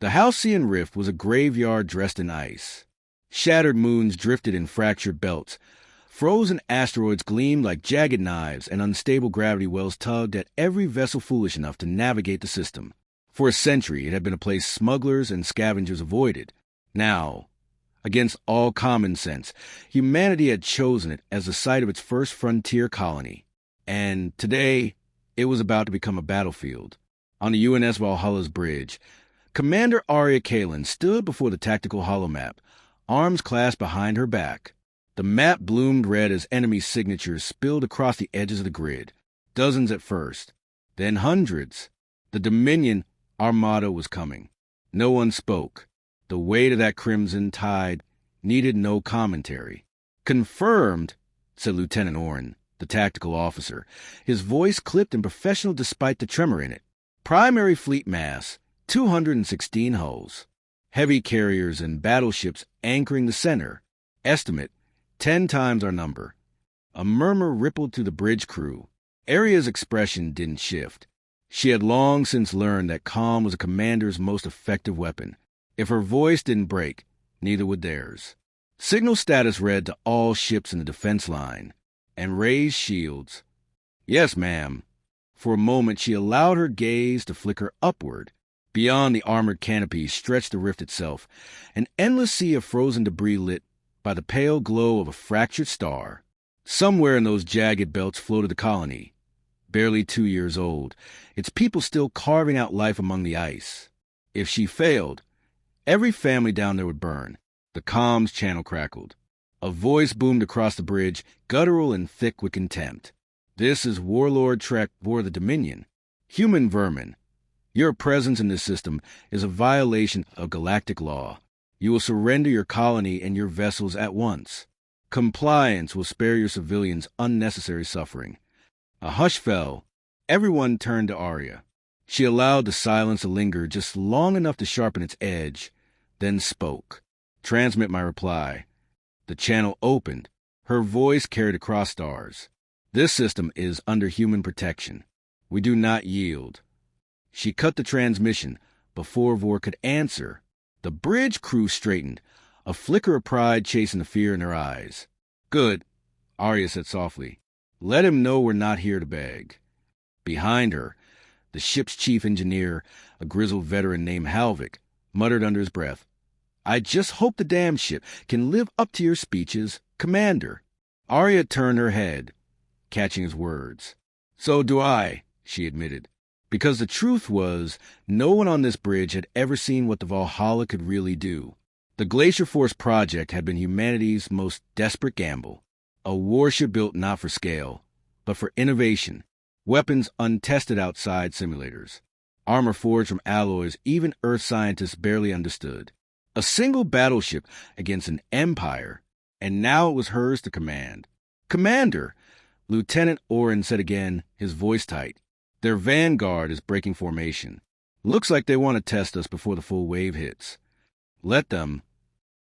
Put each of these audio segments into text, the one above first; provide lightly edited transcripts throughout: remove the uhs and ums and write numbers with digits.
The Halcyon Rift was a graveyard dressed in ice. Shattered moons drifted in fractured belts. Frozen asteroids gleamed like jagged knives, and unstable gravity wells tugged at every vessel foolish enough to navigate the system. For a century, it had been a place smugglers and scavengers avoided. Now, against all common sense, humanity had chosen it as the site of its first frontier colony. And today, it was about to become a battlefield. On the UNS Valhalla's bridge, Commander Arya Kalin stood before the tactical holomap, arms clasped behind her back. The map bloomed red as enemy signatures spilled across the edges of the grid, dozens at first, then hundreds. The Dominion Armada was coming. No one spoke. The weight of that crimson tide needed no commentary. "Confirmed," said Lieutenant Oren, the tactical officer, his voice clipped and professional despite the tremor in it. "Primary fleet mass, 216 hulls. Heavy carriers and battleships anchoring the center. Estimate, 10 times our number." A murmur rippled through the bridge crew. Arya's expression didn't shift. She had long since learned that calm was a commander's most effective weapon. If her voice didn't break, neither would theirs. Signal status read to all ships in the defense line, and raised shields. "Yes, ma'am." For a moment she allowed her gaze to flicker upward. Beyond the armored canopy stretched the rift itself, an endless sea of frozen debris lit by the pale glow of a fractured star. Somewhere in those jagged belts floated the colony, barely 2 years old, its people still carving out life among the ice. If she failed, every family down there would burn. The comms channel crackled. A voice boomed across the bridge, guttural and thick with contempt. "This is Warlord Trek for the Dominion. Human vermin. Your presence in this system is a violation of galactic law. You will surrender your colony and your vessels at once. Compliance will spare your civilians unnecessary suffering." A hush fell. Everyone turned to Arya. She allowed the silence to linger just long enough to sharpen its edge, then spoke. "Transmit my reply." The channel opened. Her voice carried across stars. "This system is under human protection. We do not yield." She cut the transmission before Vor could answer. The bridge crew straightened, a flicker of pride chasing the fear in her eyes. "Good," Arya said softly. "Let him know we're not here to beg." Behind her, the ship's chief engineer, a grizzled veteran named Halvik, muttered under his breath, "I just hope the damn ship can live up to your speeches, Commander." Arya turned her head, catching his words. "So do I," she admitted, because the truth was no one on this bridge had ever seen what the Valhalla could really do. The Glacier-Force project had been humanity's most desperate gamble. A warship built not for scale, but for innovation. Weapons untested outside simulators. Armor forged from alloys even Earth scientists barely understood. A single battleship against an empire, and now it was hers to command. "Commander," Lieutenant Oren said again, his voice tight. "Their vanguard is breaking formation. Looks like they want to test us before the full wave hits." "Let them."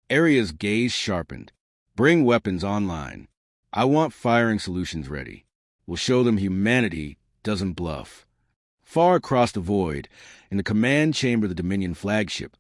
Arya's gaze sharpened. "Bring weapons online. I want firing solutions ready. We'll show them humanity doesn't bluff." Far across the void, in the command chamber of the Dominion flagship,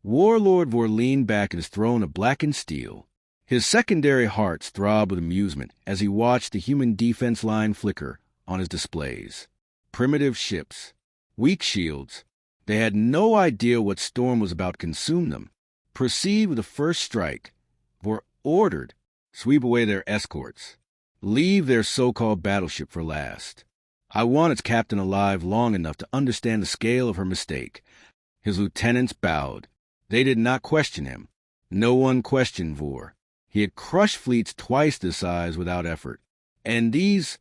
Warlord Vor leaned back in his throne of blackened steel. His secondary hearts throbbed with amusement as he watched the human defense line flicker on his displays. Primitive ships, weak shields. They had no idea what storm was about to consume them. Proceed with the first strike. Vor ordered, sweep away their escorts. Leave their so-called battleship for last. I want its captain alive long enough to understand the scale of her mistake. His lieutenants bowed. They did not question him. No one questioned Vor. He had crushed fleets twice this size without effort. And these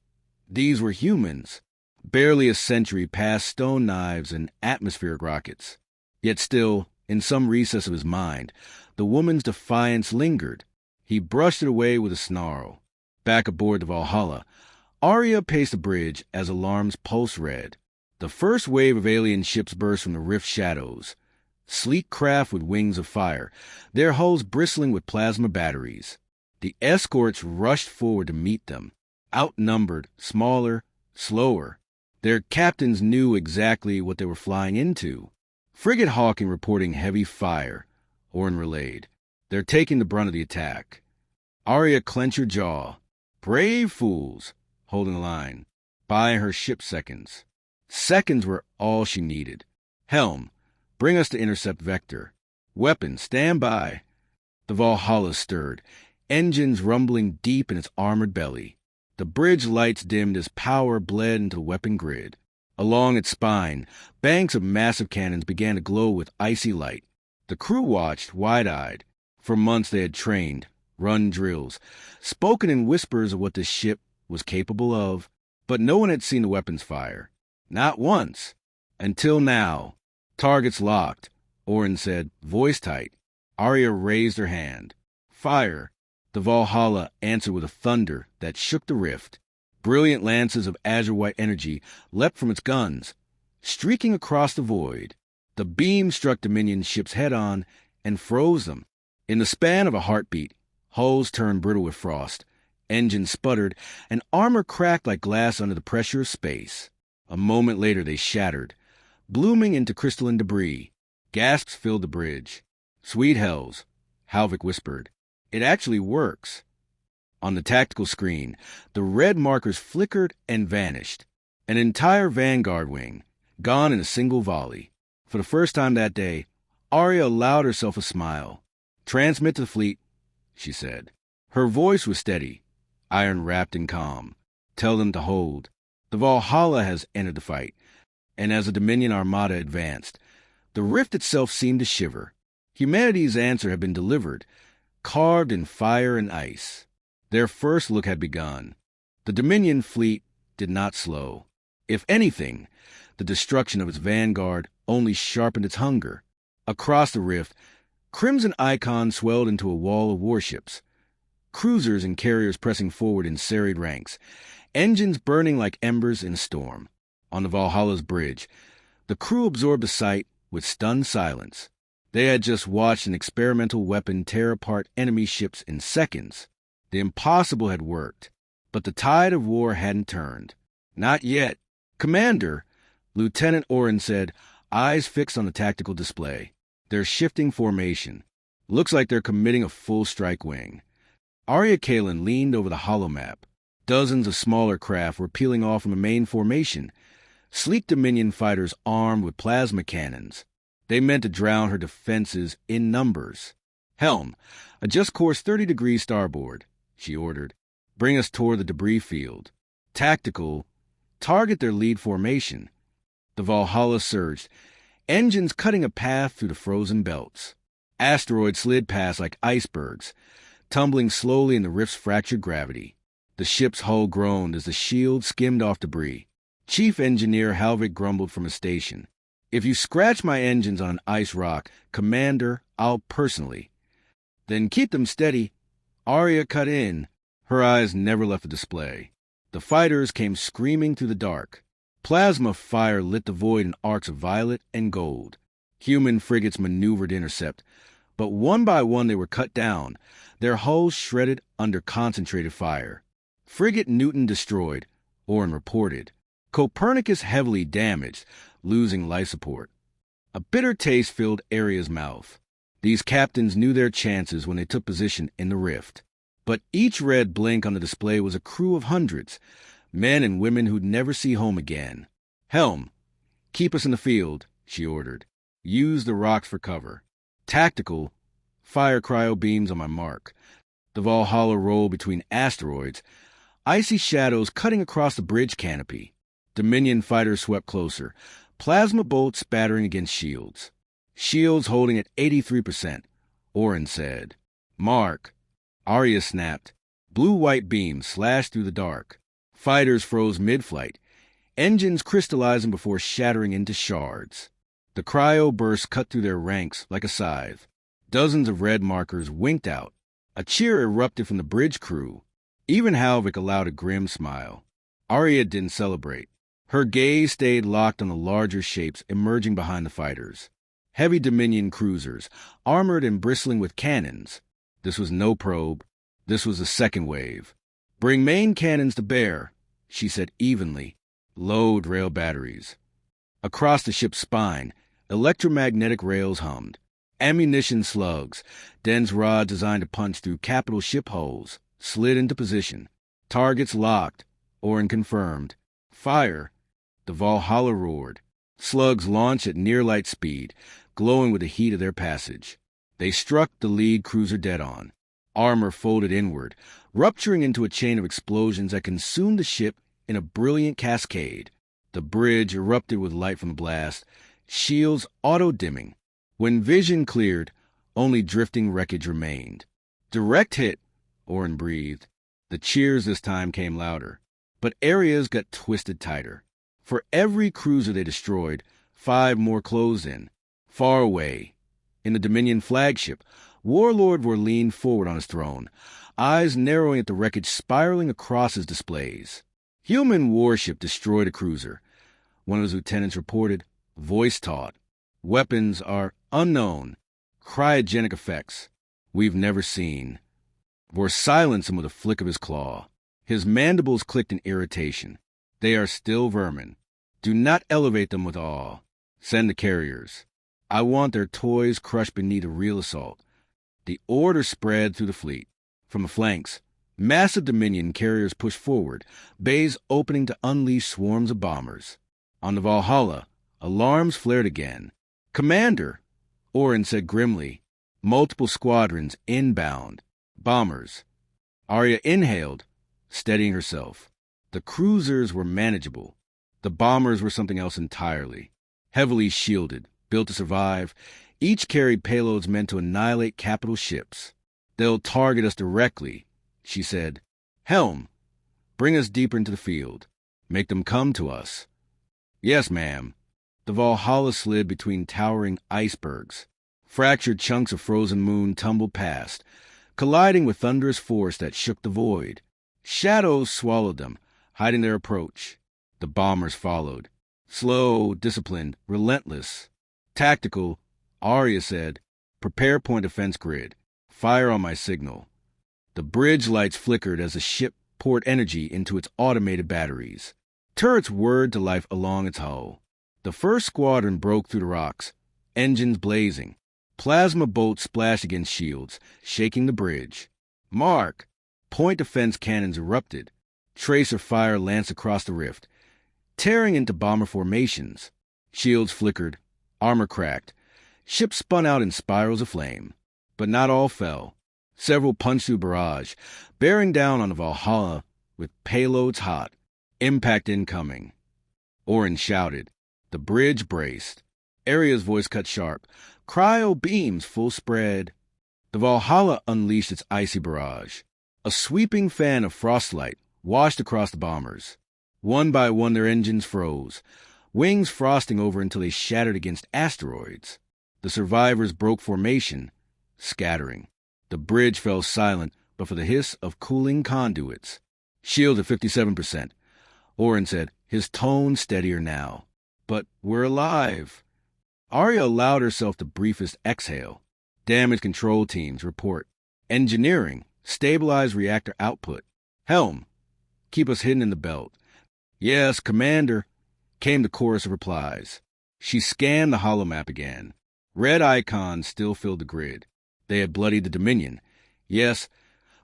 were humans, barely a century past stone knives and atmospheric rockets. Yet still, in some recess of his mind, the woman's defiance lingered. He brushed it away with a snarl. Back aboard the Valhalla, Arya paced the bridge as alarms pulse read. The first wave of alien ships burst from the rift shadows. Sleek craft with wings of fire, their hulls bristling with plasma batteries. The escorts rushed forward to meet them, outnumbered, smaller, slower. Their captains knew exactly what they were flying into. Frigate Hawking reporting heavy fire, Orin relayed. They're taking the brunt of the attack. Arya clenched her jaw. Brave fools, holding the line, buying her ship seconds. Seconds were all she needed. Helm, bring us to intercept vector. Weapons, stand by. The Valhalla stirred, engines rumbling deep in its armored belly. The bridge lights dimmed as power bled into the weapon grid. Along its spine, banks of massive cannons began to glow with icy light. The crew watched, wide-eyed. For months they had trained, run drills, spoken in whispers of what this ship was capable of, but no one had seen the weapons fire. Not once. Until now. Targets locked, Orin said, voice tight. Arya raised her hand. Fire. The Valhalla answered with a thunder that shook the rift. Brilliant lances of azure-white energy leapt from its guns, streaking across the void. The beam struck Dominion ships head-on and froze them. In the span of a heartbeat, hulls turned brittle with frost, engines sputtered, and armor cracked like glass under the pressure of space. A moment later they shattered, blooming into crystalline debris. Gasps filled the bridge. Sweet hells, Halvik whispered. It actually works. On the tactical screen, the red markers flickered and vanished. An entire vanguard wing, gone in a single volley. For the first time that day, Arya allowed herself a smile. Transmit to the fleet, she said. Her voice was steady, iron-wrapped and calm. Tell them to hold. The Valhalla has entered the fight, and as the Dominion Armada advanced, the rift itself seemed to shiver. Humanity's answer had been delivered, carved in fire and ice. Their first look had begun. The Dominion fleet did not slow. If anything, the destruction of its vanguard only sharpened its hunger. Across the rift, crimson icons swelled into a wall of warships. Cruisers and carriers pressing forward in serried ranks, engines burning like embers in a storm. On the Valhalla's bridge, the crew absorbed the sight with stunned silence. They had just watched an experimental weapon tear apart enemy ships in seconds. The impossible had worked, but the tide of war hadn't turned. Not yet. Commander, Lieutenant Orin said, eyes fixed on the tactical display. They're shifting formation. Looks like they're committing a full strike wing. Arya Kalin leaned over the holomap. Dozens of smaller craft were peeling off from the main formation, sleek Dominion fighters armed with plasma cannons. They meant to drown her defenses in numbers. Helm, adjust course 30 degrees starboard, she ordered. Bring us toward the debris field. Tactical, target their lead formation. The Valhalla surged, engines cutting a path through the frozen belts. Asteroids slid past like icebergs, tumbling slowly in the rift's fractured gravity. The ship's hull groaned as the shield skimmed off debris. Chief Engineer Halvik grumbled from his station. If you scratch my engines on an ice rock, Commander, I'll personally. Then keep them steady. Arya cut in. Her eyes never left the display. The fighters came screaming through the dark. Plasma fire lit the void in arcs of violet and gold. Human frigates maneuvered to intercept, but one by one they were cut down, their hulls shredded under concentrated fire. Frigate Newton destroyed, Orin reported. Copernicus heavily damaged, losing life support. A bitter taste filled Arya's mouth. These captains knew their chances when they took position in the rift. But each red blink on the display was a crew of hundreds, men and women who'd never see home again. Helm, keep us in the field, she ordered. Use the rocks for cover. Tactical, fire cryo beams on my mark. The Valhalla rolled between asteroids, icy shadows cutting across the bridge canopy. Dominion fighters swept closer, plasma bolts spattering against shields. Shields holding at 83%, Orin said. Mark. Arya snapped. Blue-white beams slashed through the dark. Fighters froze mid-flight, engines crystallizing before shattering into shards. The cryo burst cut through their ranks like a scythe. Dozens of red markers winked out. A cheer erupted from the bridge crew. Even Halvik allowed a grim smile. Arya didn't celebrate. Her gaze stayed locked on the larger shapes emerging behind the fighters. Heavy Dominion cruisers, armored and bristling with cannons. This was no probe. This was the second wave. Bring main cannons to bear, she said evenly. Load rail batteries. Across the ship's spine, Electromagnetic rails hummed. Ammunition slugs, dense rods designed to punch through capital ship hulls, slid into position. Targets locked. Orin confirmed. Fire. The Valhalla roared. Slugs launched at near-light speed, glowing with the heat of their passage. They struck the lead cruiser dead-on. Armor folded inward, rupturing into a chain of explosions that consumed the ship in a brilliant cascade. The bridge erupted with light from the blast, shields auto-dimming. When vision cleared, only drifting wreckage remained. Direct hit, Orin breathed. The cheers this time came louder, but areas got twisted tighter. For every cruiser they destroyed, 5 more closed in. Far away, in the Dominion flagship, Warlord Vor leaned forward on his throne, eyes narrowing at the wreckage spiraling across his displays. Human warship destroyed a cruiser. One of his lieutenants reported, voice taut. Weapons are unknown. Cryogenic effects we've never seen. Vor silenced him with a flick of his claw. His mandibles clicked in irritation. They are still vermin. Do not elevate them with awe. Send the carriers. I want their toys crushed beneath a real assault. The order spread through the fleet. From the flanks, massive Dominion carriers pushed forward, bays opening to unleash swarms of bombers. On the Valhalla, alarms flared again. Commander, Orin said grimly. Multiple squadrons inbound. Bombers. Arya inhaled, steadying herself. The cruisers were manageable. The bombers were something else entirely. Heavily shielded, built to survive, each carried payloads meant to annihilate capital ships. They'll target us directly, she said. Helm, bring us deeper into the field. Make them come to us. Yes, ma'am. The Valhalla slid between towering icebergs. Fractured chunks of frozen moon tumbled past, colliding with thunderous force that shook the void. Shadows swallowed them, hiding their approach. The bombers followed. Slow, disciplined, relentless. Tactical, Arya said. Prepare point defense grid. Fire on my signal. The bridge lights flickered as the ship poured energy into its automated batteries. Turrets whirred to life along its hull. The first squadron broke through the rocks, engines blazing. Plasma bolts splashed against shields, shaking the bridge. Mark! Point defense cannons erupted. Tracer fire lanced across the rift, tearing into bomber formations. Shields flickered, armor cracked. Ships spun out in spirals of flame. But not all fell. Several punched through barrage, bearing down on the Valhalla with payloads hot. Impact incoming. Orin shouted. The bridge braced. Arya's voice cut sharp. Cryo beams full spread. The Valhalla unleashed its icy barrage. A sweeping fan of frostlight washed across the bombers. One by one their engines froze, wings frosting over until they shattered against asteroids. The survivors broke formation, scattering. The bridge fell silent but for the hiss of cooling conduits. Shield at 57%. Orin said, his tone steadier now. But we're alive. Arya allowed herself the briefest exhale. Damage control teams report. Engineering, stabilize reactor output. Helm, keep us hidden in the belt. Yes, Commander, came the chorus of replies. She scanned the holomap again. Red icons still filled the grid. They had bloodied the Dominion. Yes,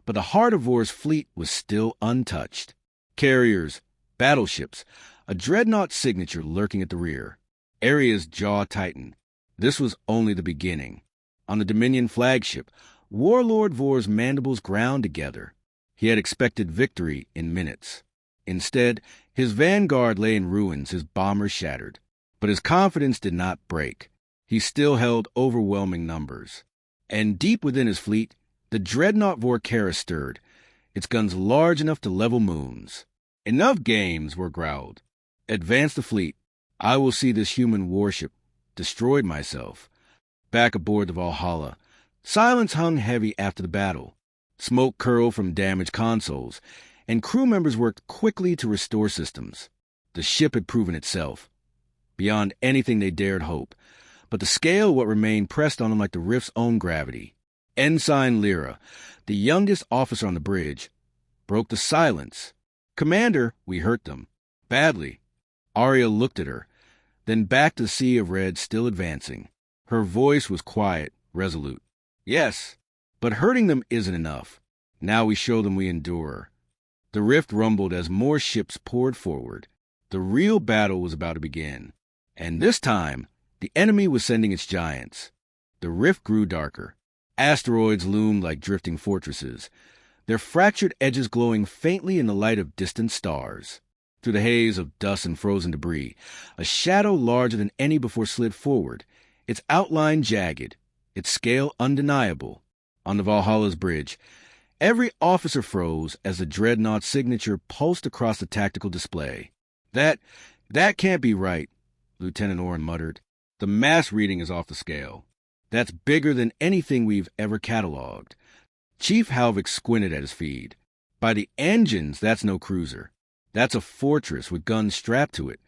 but the heart of Vor's fleet was still untouched. Carriers, battleships, a dreadnought signature lurking at the rear. Arya's jaw tightened. This was only the beginning. On the Dominion flagship, Warlord Vor's mandibles ground together. He had expected victory in minutes. Instead, his vanguard lay in ruins, his bombers shattered. But his confidence did not break. He still held overwhelming numbers. And deep within his fleet, the dreadnought Vorkera stirred, its guns large enough to level moons. Enough games, Vor growled. Advance the fleet. I will see this human warship destroyed myself. Back aboard the Valhalla, silence hung heavy after the battle. Smoke curled from damaged consoles, and crew members worked quickly to restore systems. The ship had proven itself, beyond anything they dared hope, but the scale of what remained pressed on them like the rift's own gravity. Ensign Lyra, the youngest officer on the bridge, broke the silence. Commander, we hurt them. Badly. Arya looked at her. then back to the sea of red still advancing. Her voice was quiet, resolute. Yes, but hurting them isn't enough. Now we show them we endure. The rift rumbled as more ships poured forward. The real battle was about to begin. And this time, the enemy was sending its giants. The rift grew darker. Asteroids loomed like drifting fortresses, their fractured edges glowing faintly in the light of distant stars. Through the haze of dust and frozen debris, a shadow larger than any before slid forward, its outline jagged, its scale undeniable. On the Valhalla's bridge, every officer froze as the dreadnought's signature pulsed across the tactical display. That can't be right, Lieutenant Oren muttered. The mass reading is off the scale. That's bigger than anything we've ever cataloged. Chief Halvik squinted at his feed. By the engines, that's no cruiser. That's a fortress with guns strapped to it.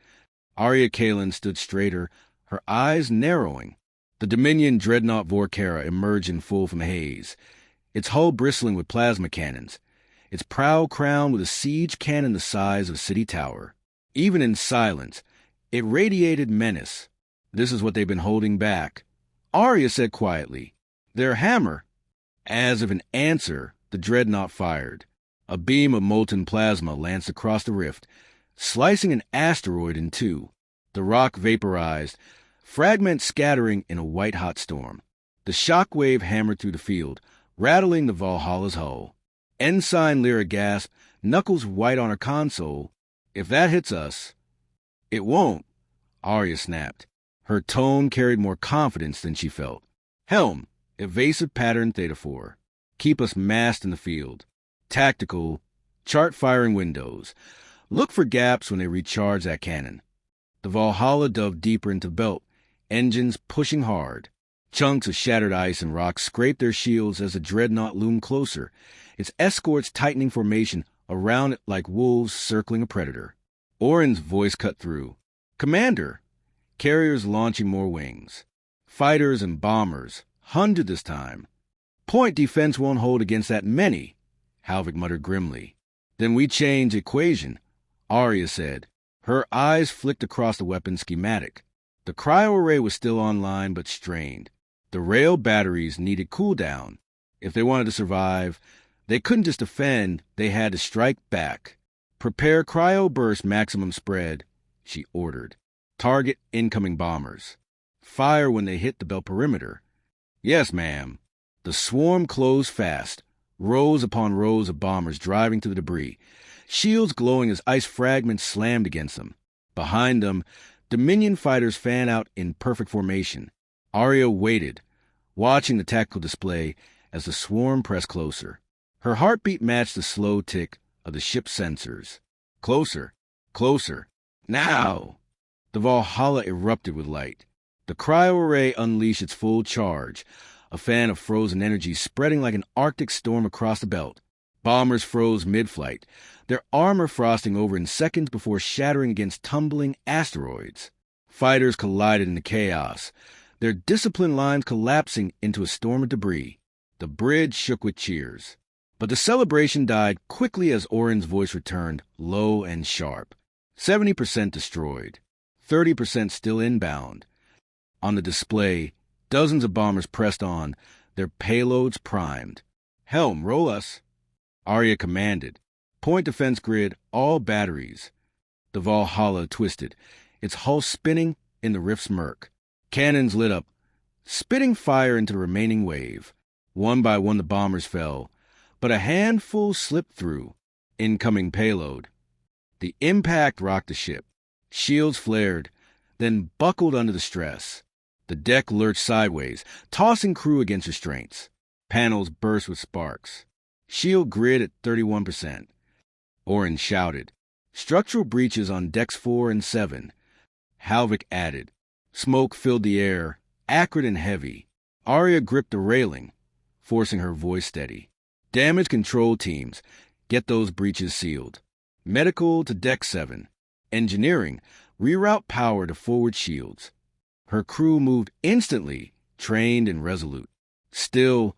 Arya Kalin stood straighter, her eyes narrowing. The Dominion dreadnought Vorkera emerged in full from the haze, its hull bristling with plasma cannons, its prow crowned with a siege cannon the size of a city tower. Even in silence, it radiated menace. This is what they've been holding back. Arya said quietly, "Their hammer." As if an answer, the dreadnought fired. A beam of molten plasma lanced across the rift, slicing an asteroid in two. The rock vaporized, fragments scattering in a white-hot storm. The shockwave hammered through the field, rattling the Valhalla's hull. Ensign Lyra gasped, knuckles white on her console. "If that hits us—" "It won't," Arya snapped. Her tone carried more confidence than she felt. "Helm, evasive pattern Theta 4. Keep us massed in the field. Tactical, chart-firing windows. Look for gaps when they recharge that cannon." The Valhalla dove deeper into the belt, engines pushing hard. Chunks of shattered ice and rock scraped their shields as the dreadnought loomed closer, its escorts tightening formation around it like wolves circling a predator. Oren's voice cut through. "Commander!" Carriers launching more wings. Fighters and bombers, 100 this time. "Point defense won't hold against that many," Halvik muttered grimly. "Then we change equation," Arya said. Her eyes flicked across the weapon schematic. The cryo-array was still online but strained. The rail batteries needed cooldown. If they wanted to survive, they couldn't just defend, they had to strike back. "Prepare cryo-burst maximum spread," she ordered. "Target incoming bombers. Fire when they hit the belt perimeter." "Yes, ma'am." The swarm closed fast, rows upon rows of bombers driving through the debris, shields glowing as ice fragments slammed against them. Behind them, Dominion fighters fan out in perfect formation. Arya waited, watching the tactical display as the swarm pressed closer. Her heartbeat matched the slow tick of the ship's sensors. Closer, closer. Now! The Valhalla erupted with light. The cryo-array unleashed its full charge, a fan of frozen energy spreading like an Arctic storm across the belt. Bombers froze mid-flight, their armor frosting over in seconds before shattering against tumbling asteroids. Fighters collided in the chaos, their disciplined lines collapsing into a storm of debris. The bridge shook with cheers. But the celebration died quickly as Oren's voice returned, low and sharp. 70% destroyed, 30% still inbound. On the display, dozens of bombers pressed on, their payloads primed. "Helm, roll us," Arya commanded. "Point defense grid, all batteries." The Valhalla twisted, its hull spinning in the rift's murk. Cannons lit up, spitting fire into the remaining wave. One by one the bombers fell, but a handful slipped through. Incoming payload. The impact rocked the ship. Shields flared, then buckled under the stress. The deck lurched sideways, tossing crew against restraints. Panels burst with sparks. Shield grid at 31%. Oren shouted. "Structural breaches on decks 4 and 7. Halvik added. Smoke filled the air, acrid and heavy. Arya gripped the railing, forcing her voice steady. "Damage control teams, get those breaches sealed. Medical to deck 7. Engineering, reroute power to forward shields." Her crew moved instantly, trained and resolute. Still,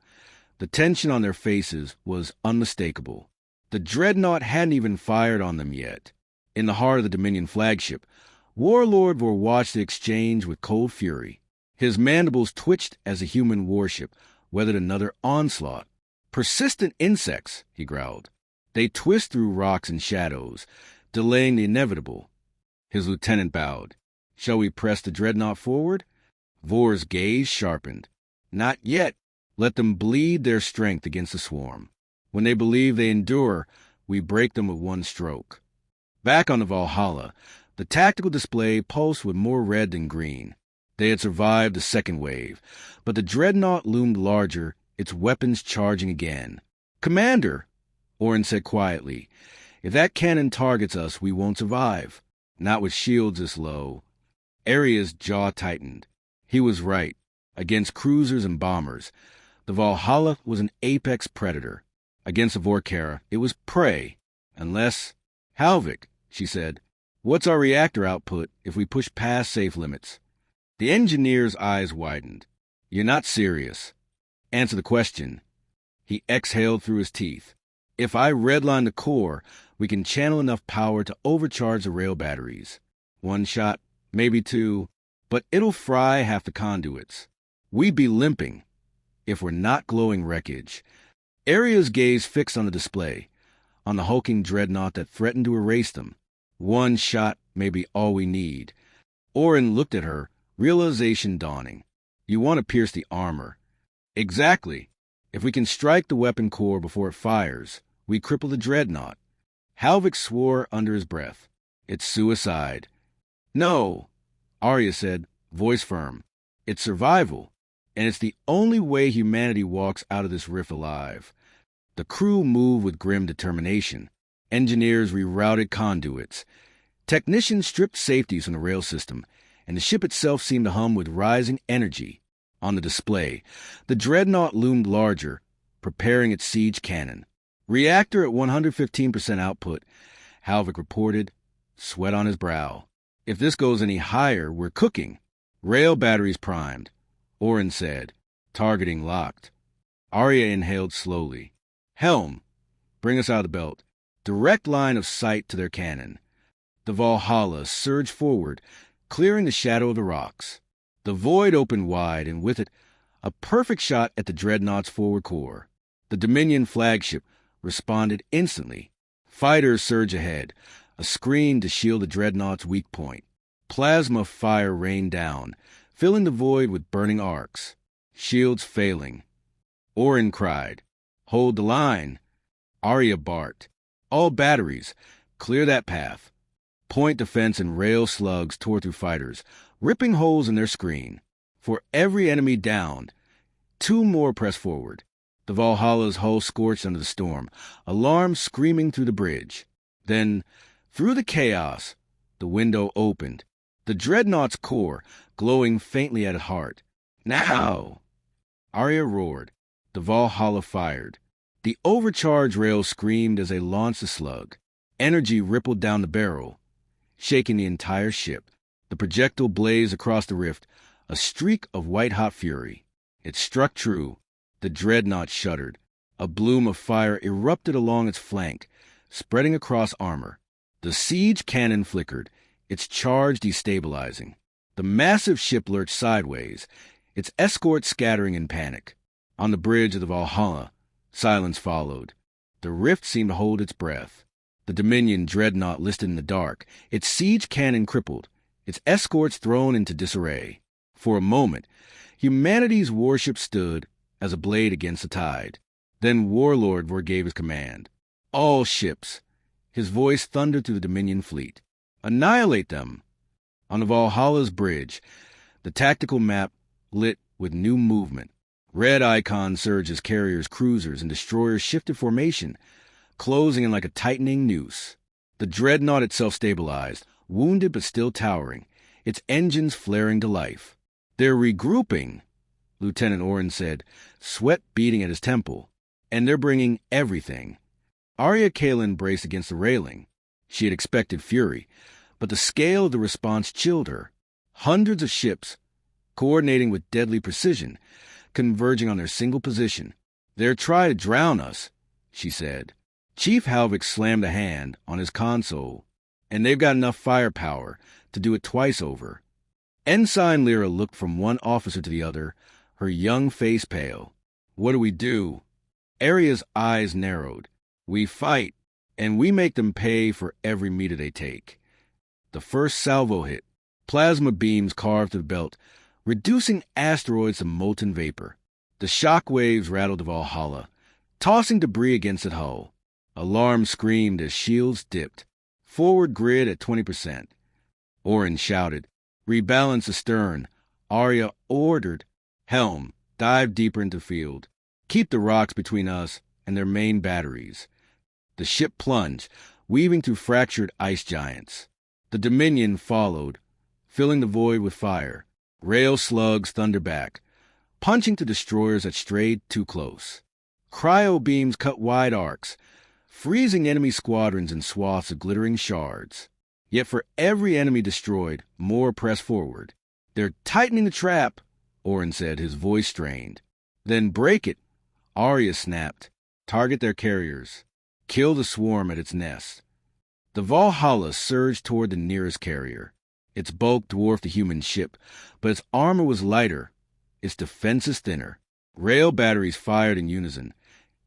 the tension on their faces was unmistakable. The dreadnought hadn't even fired on them yet. In the heart of the Dominion flagship, Warlord Vor watched the exchange with cold fury. His mandibles twitched as a human warship weathered another onslaught. "Persistent insects," he growled. "They twist through rocks and shadows, delaying the inevitable." His lieutenant bowed. "Shall we press the dreadnought forward?" Vor's gaze sharpened. "Not yet. Let them bleed their strength against the swarm. When they believe they endure, we break them with one stroke." Back on the Valhalla, the tactical display pulsed with more red than green. They had survived the second wave, but the dreadnought loomed larger, its weapons charging again. "Commander," Orin said quietly, "if that cannon targets us, we won't survive. Not with shields this low." Aria's jaw tightened. He was right. Against cruisers and bombers, the Valhalla was an apex predator. Against the Vorkera, it was prey. Unless... "Halvik," she said, "what's our reactor output if we push past safe limits?" The engineer's eyes widened. "You're not serious." "Answer the question." He exhaled through his teeth. "If I redline the core, we can channel enough power to overcharge the rail batteries. One shot, maybe two, but it'll fry half the conduits. We'd be limping, if we're not glowing wreckage." Aria's gaze fixed on the display, on the hulking dreadnought that threatened to erase them. "One shot may be all we need." Orin looked at her, realization dawning. "You want to pierce the armor." "Exactly. If we can strike the weapon core before it fires, we cripple the dreadnought." Halvik swore under his breath. "It's suicide." "No," Arya said, voice firm. "It's survival, and it's the only way humanity walks out of this rift alive." The crew moved with grim determination. Engineers rerouted conduits. Technicians stripped safeties from the rail system, and the ship itself seemed to hum with rising energy. On the display, the dreadnought loomed larger, preparing its siege cannon. "Reactor at 115% output," Halvik reported, sweat on his brow. "If this goes any higher, we're cooking." "Rail batteries primed," Orin said, targeting locked. Arya inhaled slowly. "Helm, bring us out of the belt. Direct line of sight to their cannon." The Valhalla surged forward, clearing the shadow of the rocks. The void opened wide, and with it, a perfect shot at the dreadnought's forward core. The Dominion flagship responded instantly. Fighters surged ahead, a screen to shield the dreadnought's weak point. Plasma fire rained down, filling the void with burning arcs. Shields failing. Orin cried, "Hold the line." Arya barked, "All batteries, clear that path." Point defense and rail slugs tore through fighters, ripping holes in their screen. For every enemy downed, two more pressed forward. The Valhalla's hull scorched under the storm, alarms screaming through the bridge. Then, through the chaos, the window opened, the dreadnought's core glowing faintly at its heart. "Now!" Arya roared. The Valhalla fired. The overcharged rails screamed as they launched the slug. Energy rippled down the barrel, shaking the entire ship. The projectile blazed across the rift, a streak of white-hot fury. It struck true. The dreadnought shuddered. A bloom of fire erupted along its flank, spreading across armor. The siege cannon flickered, its charge destabilizing. The massive ship lurched sideways, its escort scattering in panic. On the bridge of the Valhalla, silence followed. The rift seemed to hold its breath. The Dominion dreadnought listed in the dark, its siege cannon crippled, its escorts thrown into disarray. For a moment, humanity's warship stood as a blade against the tide. Then Warlord Vor gave his command. "All ships." His voice thundered through the Dominion fleet. "Annihilate them." On the Valhalla's bridge, the tactical map lit with new movement. Red icons surged as carriers, cruisers, and destroyers shifted formation, closing in like a tightening noose. The dreadnought itself stabilized, wounded but still towering, its engines flaring to life. "They're regrouping," Lieutenant Orin said, sweat beading at his temple. "And they're bringing everything." Arya Kalin braced against the railing. She had expected fury, but the scale of the response chilled her. Hundreds of ships, coordinating with deadly precision, converging on their single position. "They're trying to drown us," she said. Chief Halvik slammed a hand on his console. "And they've got enough firepower to do it twice over. Ensign Lyra looked from one officer to the other, her young face pale. What do we do? Aria's eyes narrowed. We fight, and we make them pay for every meter they take. The first salvo hit. Plasma beams carved the belt, reducing asteroids to molten vapor. The shock waves rattled the Valhalla, tossing debris against its hull. Alarm screamed as shields dipped. Forward grid at 20%. Orin shouted. Rebalance astern. Arya ordered. Helm, dive deeper into field. Keep the rocks between us and their main batteries. The ship plunged, weaving through fractured ice giants. The Dominion followed, filling the void with fire. Rail slugs thundered back, punching to destroyers that strayed too close. Cryo beams cut wide arcs, freezing enemy squadrons in swaths of glittering shards. Yet for every enemy destroyed, more pressed forward. They're tightening the trap, Orin said, his voice strained. Then break it, Arya snapped. Target their carriers. Kill the swarm at its nest. The Valhalla surged toward the nearest carrier. Its bulk dwarfed the human ship, but its armor was lighter, its defenses thinner. Rail batteries fired in unison,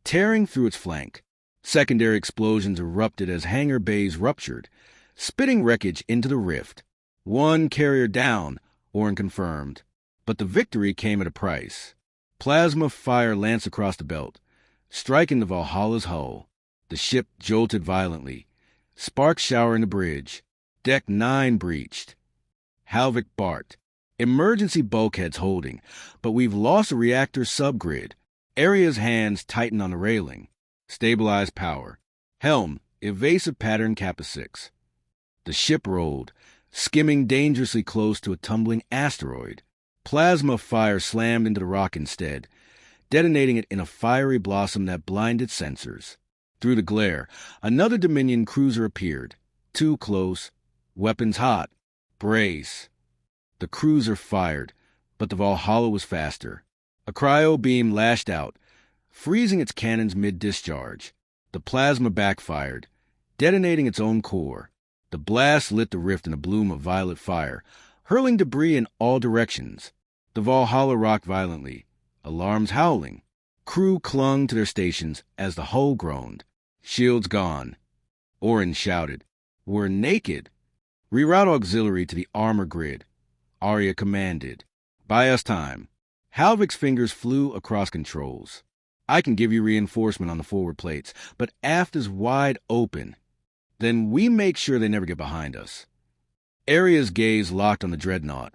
tearing through its flank. Secondary explosions erupted as hangar bays ruptured, spitting wreckage into the rift. One carrier down, Orin confirmed. But the victory came at a price. Plasma fire lanced across the belt, striking the Valhalla's hull. The ship jolted violently, sparks showering the bridge. Deck 9 breached. Halvik barked. Emergency bulkheads holding, but we've lost a reactor subgrid. Aria's hands tightened on the railing. Stabilize power. Helm, evasive pattern Kappa 6. The ship rolled, skimming dangerously close to a tumbling asteroid. Plasma fire slammed into the rock instead, detonating it in a fiery blossom that blinded sensors. Through the glare, another Dominion cruiser appeared. Too close. Weapons hot. Brace. The cruiser fired, but the Valhalla was faster. A cryo beam lashed out, freezing its cannons mid-discharge. The plasma backfired, detonating its own core. The blast lit the rift in a bloom of violet fire, hurling debris in all directions. The Valhalla rocked violently, alarms howling. Crew clung to their stations as the hull groaned. Shields gone. Orin shouted. We're naked. Reroute auxiliary to the armor grid. Arya commanded. Buy us time. Halvik's fingers flew across controls. I can give you reinforcement on the forward plates, but aft is wide open. Then we make sure they never get behind us. Aria's gaze locked on the dreadnought,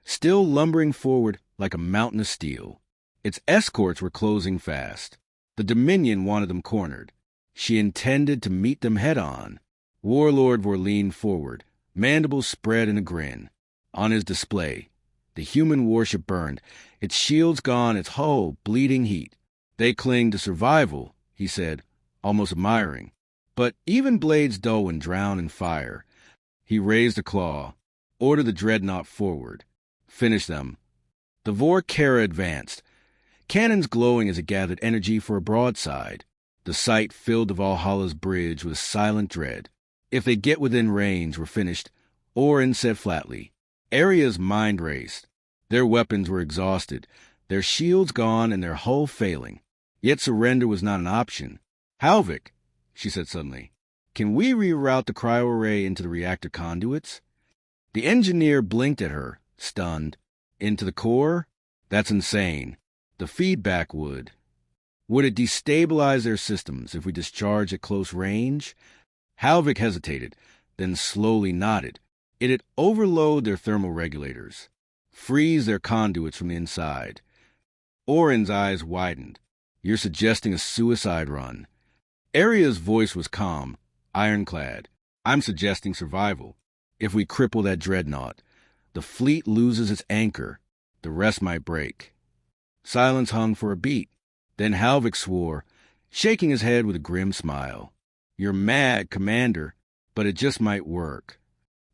still lumbering forward like a mountain of steel. Its escorts were closing fast. The Dominion wanted them cornered. She intended to meet them head-on. Warlord Vor leaned forward, mandibles spread in a grin. On his display, the human warship burned, its shields gone, its hull bleeding heat. They cling to survival, he said, almost admiring. But even blades dull when drowned in fire. He raised a claw, ordered the dreadnought forward. Finish them. The Vor Kara advanced, cannons glowing as it gathered energy for a broadside. The sight filled the Valhalla's bridge with silent dread. If they get within range, we're finished, Orin said flatly. Aria's mind raced. Their weapons were exhausted, their shields gone and their hull failing. Yet surrender was not an option. Halvik, she said suddenly, can we reroute the cryo-array into the reactor conduits? The engineer blinked at her, stunned. Into the core? That's insane. The feedback would. Would it destabilize their systems if we discharge at close range? Halvik hesitated, then slowly nodded. It'd overload their thermal regulators, freeze their conduits from the inside. Orin's eyes widened. You're suggesting a suicide run. Aria's voice was calm, ironclad. I'm suggesting survival. If we cripple that dreadnought, the fleet loses its anchor. The rest might break. Silence hung for a beat. Then Halvik swore, shaking his head with a grim smile. You're mad, Commander, but it just might work.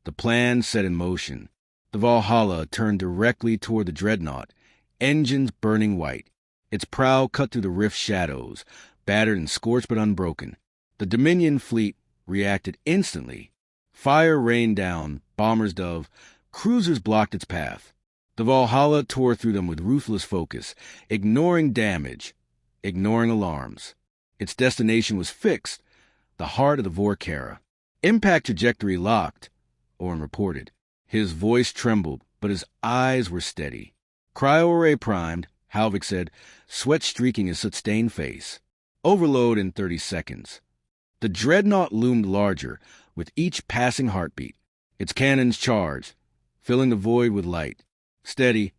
The plan set in motion. The Valhalla turned directly toward the dreadnought, engines burning white. Its prow cut through the rift's shadows, battered and scorched but unbroken. The Dominion fleet reacted instantly. Fire rained down, bombers dove, cruisers blocked its path. The Valhalla tore through them with ruthless focus, ignoring damage, ignoring alarms. Its destination was fixed, the heart of the Vorkera. Impact trajectory locked, Orin reported. His voice trembled, but his eyes were steady. Cryo-array primed, Halvik said, sweat streaking his sustained face. Overload in 30 seconds. The dreadnought loomed larger, with each passing heartbeat. Its cannons charged, filling the void with light. Steady,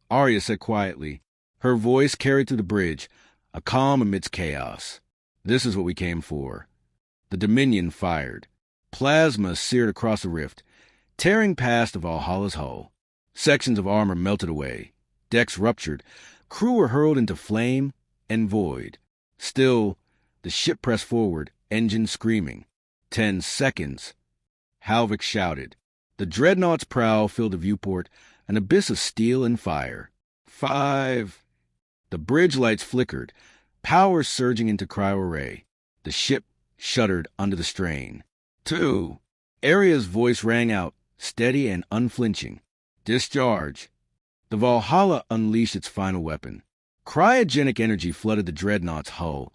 Arya said quietly. Her voice carried through the bridge, a calm amidst chaos. This is what we came for. The Dominion fired. Plasma seared across the rift, tearing past the Valhalla's hull. Sections of armor melted away. Decks ruptured. Crew were hurled into flame and void. Still, the ship pressed forward, engines screaming. 10 seconds. Halvik shouted. The dreadnought's prow filled the viewport, an abyss of steel and fire. 5. The bridge lights flickered, power surging into cryo-array. The ship shuddered under the strain. 2. Arya's voice rang out, steady and unflinching. Discharge. The Valhalla unleashed its final weapon. Cryogenic energy flooded the dreadnought's hull,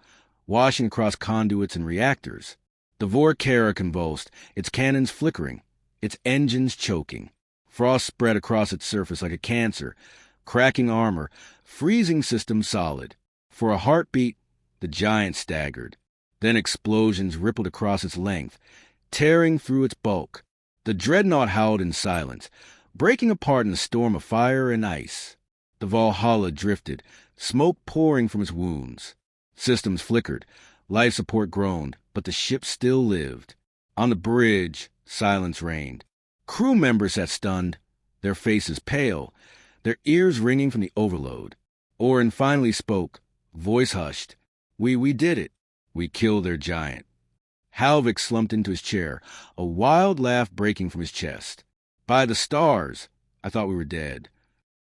washing across conduits and reactors. The Vorkera convulsed, its cannons flickering, its engines choking. Frost spread across its surface like a cancer, cracking armor, freezing systems solid. For a heartbeat, the giant staggered. Then explosions rippled across its length, tearing through its bulk. The dreadnought howled in silence, breaking apart in a storm of fire and ice. The Valhalla drifted, smoke pouring from its wounds. Systems flickered, life support groaned, but the ship still lived. On the bridge, silence reigned. Crew members sat stunned, their faces pale, their ears ringing from the overload. Orin finally spoke, voice hushed. We did it. We killed their giant. Halvik slumped into his chair, a wild laugh breaking from his chest. By the stars, I thought we were dead.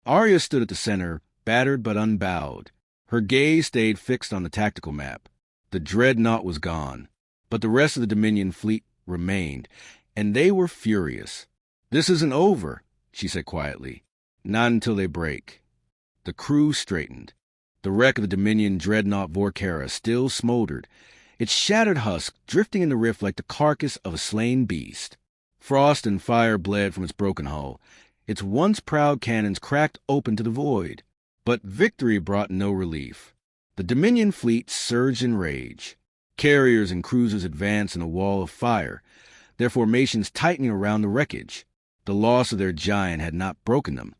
Arya stood at the center, battered but unbowed. Her gaze stayed fixed on the tactical map. The dreadnought was gone, but the rest of the Dominion fleet remained, and they were furious. This isn't over, she said quietly. Not until they break. The crew straightened. The wreck of the Dominion dreadnought Vorkera still smoldered, its shattered husk drifting in the rift like the carcass of a slain beast. Frost and fire bled from its broken hull. Its once proud cannons cracked open to the void. But victory brought no relief. The Dominion fleet surged in rage. Carriers and cruisers advanced in a wall of fire, their formations tightening around the wreckage. The loss of their giant had not broken them.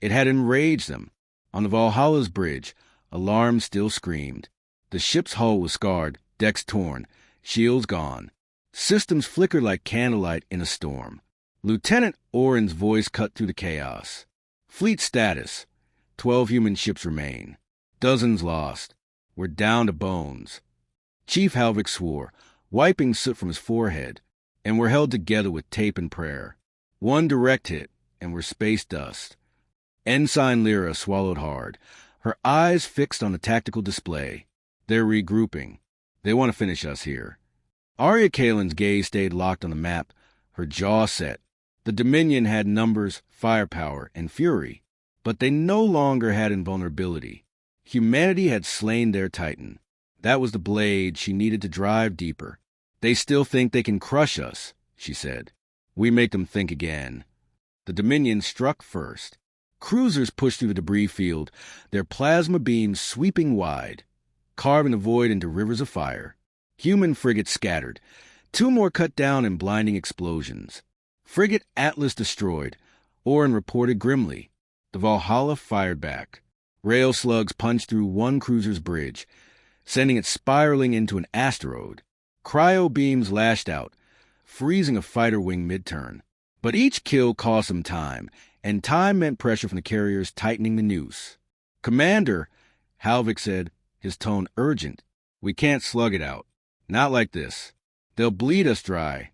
It had enraged them. On the Valhalla's bridge, alarms still screamed. The ship's hull was scarred, decks torn, shields gone. Systems flickered like candlelight in a storm. Lieutenant Orin's voice cut through the chaos. Fleet status. 12 human ships remain. Dozens lost. We're down to bones. Chief Halvik swore, wiping soot from his forehead, and we're held together with tape and prayer. One direct hit, and we're space dust. Ensign Lyra swallowed hard, her eyes fixed on the tactical display. They're regrouping. They want to finish us here. Arya Kalen's gaze stayed locked on the map, her jaw set. The Dominion had numbers, firepower, and fury, but they no longer had invulnerability. Humanity had slain their Titan. That was the blade she needed to drive deeper. They still think they can crush us, she said. We make them think again. The Dominion struck first. Cruisers pushed through the debris field, their plasma beams sweeping wide, carving the void into rivers of fire. Human frigates scattered. 2 more cut down in blinding explosions. Frigate Atlas destroyed, Orin reported grimly. The Valhalla fired back. Rail slugs punched through one cruiser's bridge, sending it spiraling into an asteroid. Cryo beams lashed out, freezing a fighter wing mid-turn. But each kill cost them time, and time meant pressure from the carriers tightening the noose. Commander, Halvik said, his tone urgent, we can't slug it out. Not like this. They'll bleed us dry.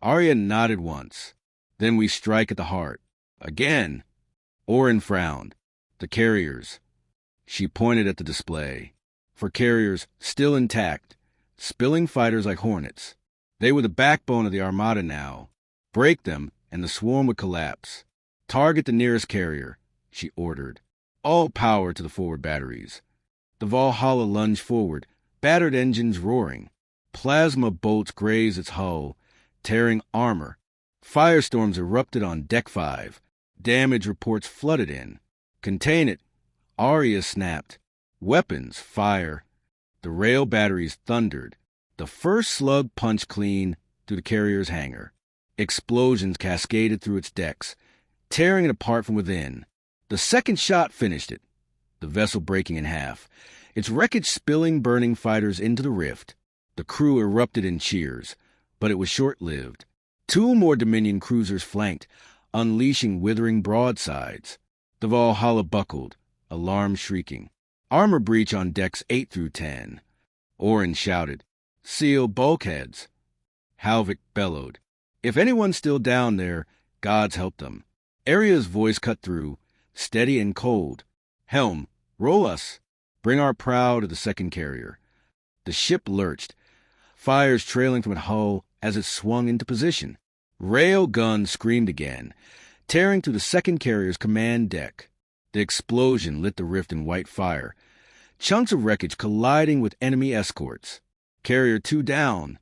Arya nodded once. Then we strike at the heart. Again. Orin frowned. The carriers. She pointed at the display. For carriers still intact, spilling fighters like hornets. They were the backbone of the Armada now. Break them, and the swarm would collapse. Target the nearest carrier, she ordered. All power to the forward batteries. The Valhalla lunged forward, battered engines roaring. Plasma bolts grazed its hull, tearing armor. Firestorms erupted on Deck 5. Damage reports flooded in. Contain it. Arya snapped. Weapons, fire. The rail batteries thundered. The first slug punched clean through the carrier's hangar. Explosions cascaded through its decks, tearing it apart from within. The second shot finished it, the vessel breaking in half, its wreckage spilling burning fighters into the rift. The crew erupted in cheers, but it was short-lived. 2 more Dominion cruisers flanked, unleashing withering broadsides. The Valhalla buckled, alarm shrieking. Armor breach on decks 8 through 10. Orin shouted, "Seal bulkheads." Halvik bellowed, "If anyone's still down there, God's help them." Aria's voice cut through, steady and cold. "Helm, roll us. Bring our prow to the second carrier." The ship lurched, fires trailing from its hull as it swung into position. Rail guns screamed again, tearing through the second carrier's command deck. The explosion lit the rift in white fire, chunks of wreckage colliding with enemy escorts. "Carrier 2 down."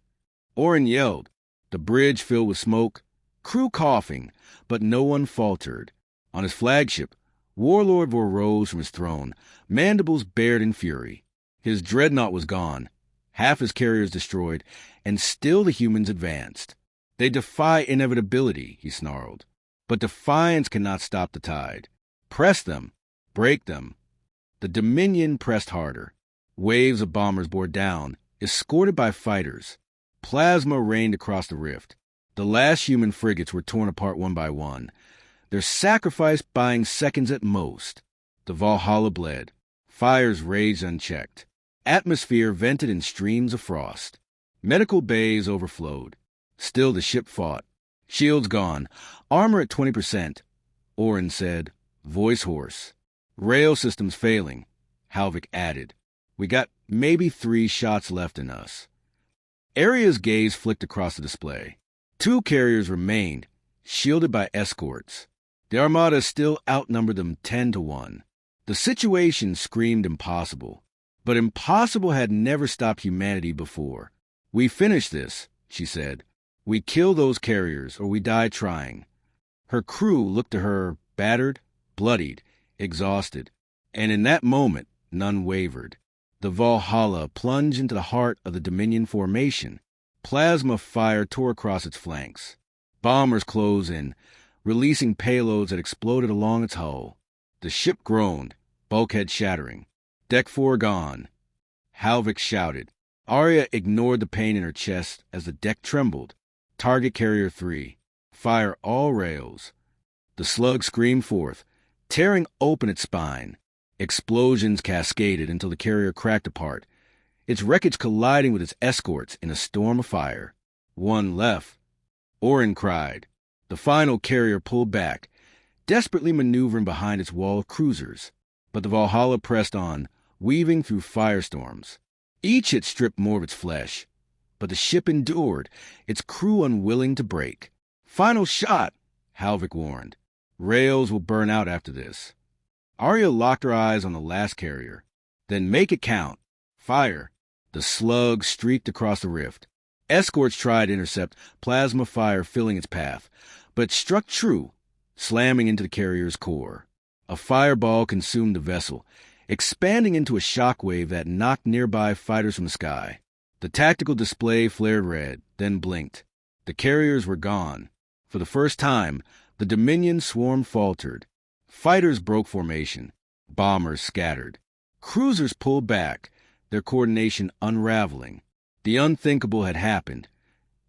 Orin yelled. The bridge filled with smoke, crew coughing, but no one faltered. On his flagship, Warlord Vor rose from his throne, mandibles bared in fury. His dreadnought was gone, half his carriers destroyed, and still the humans advanced. "They defy inevitability," he snarled. "But defiance cannot stop the tide. Press them. Break them." The Dominion pressed harder. Waves of bombers bore down, escorted by fighters. Plasma rained across the rift. The last human frigates were torn apart one by one, their sacrifice buying seconds at most. The Valhalla bled. Fires raged unchecked. Atmosphere vented in streams of frost. Medical bays overflowed. Still the ship fought. Shields gone. Armor at 20%. Orin said, voice hoarse. "Rail systems failing," Halvik added. "We got maybe 3 shots left in us." Aria's gaze flicked across the display. 2 carriers remained, shielded by escorts. The Armada still outnumbered them 10-1. The situation screamed impossible. But impossible had never stopped humanity before. "We finish this," she said. "We kill those carriers, or we die trying." Her crew looked to her, battered, bloodied, exhausted. And in that moment, none wavered. The Valhalla plunged into the heart of the Dominion formation. Plasma fire tore across its flanks. Bombers closed in, releasing payloads that exploded along its hull. The ship groaned, bulkhead shattering. "Deck 4 gone." Halvik shouted. Arya ignored the pain in her chest as the deck trembled. "Target carrier 3. Fire all rails." The slug screamed forth, tearing open its spine. Explosions cascaded until the carrier cracked apart, its wreckage colliding with its escorts in a storm of fire. "One left," Orin cried. The final carrier pulled back, desperately maneuvering behind its wall of cruisers. But the Valhalla pressed on, weaving through firestorms. Each had stripped more of its flesh, but the ship endured, its crew unwilling to break. "Final shot," Halvik warned. "Rails will burn out after this." Arya locked her eyes on the last carrier. "Then make it count. Fire." The slug streaked across the rift. Escorts tried to intercept, plasma fire filling its path, but struck true, slamming into the carrier's core. A fireball consumed the vessel, expanding into a shockwave that knocked nearby fighters from the sky. The tactical display flared red, then blinked. The carriers were gone. For the first time, the Dominion swarm faltered. Fighters broke formation. Bombers scattered. Cruisers pulled back, their coordination unraveling. The unthinkable had happened.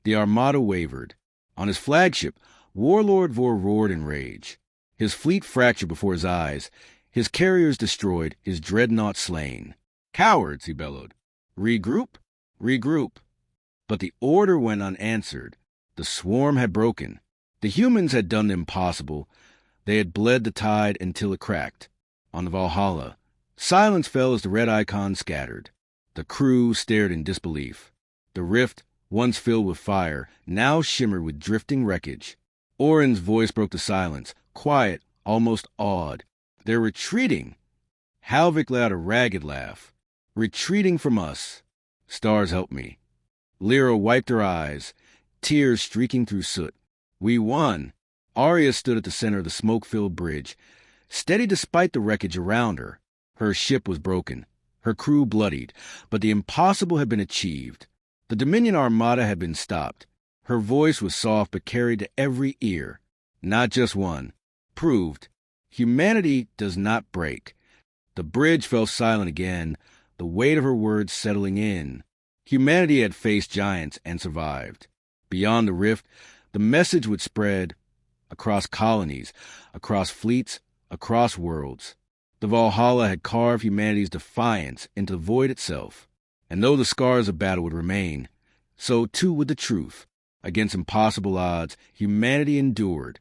The Armada wavered. On his flagship, Warlord Vor roared in rage. His fleet fractured before his eyes, his carriers destroyed, his dreadnought slain. "Cowards," he bellowed. "Regroup? Regroup." But the order went unanswered. The swarm had broken. The humans had done the impossible. They had bled the tide until it cracked. On the Valhalla, silence fell as the red icon scattered. The crew stared in disbelief. The rift once filled with fire, now shimmered with drifting wreckage. Orin's voice broke the silence, quiet, almost awed. "They're retreating!" Halvik let out a ragged laugh. "Retreating from us." Stars helped me. Lyra wiped her eyes, tears streaking through soot. "We won." Arya stood at the center of the smoke-filled bridge, steady despite the wreckage around her. Her ship was broken, her crew bloodied, but the impossible had been achieved. The Dominion Armada had been stopped. Her voice was soft but carried to every ear. Not just one. Proved. Humanity does not break. The bridge fell silent again, the weight of her words settling in. Humanity had faced giants and survived. Beyond the rift, the message would spread across colonies, across fleets, across worlds. The Valhalla had carved humanity's defiance into the void itself. And though the scars of battle would remain, so too would the truth. Against impossible odds, humanity endured.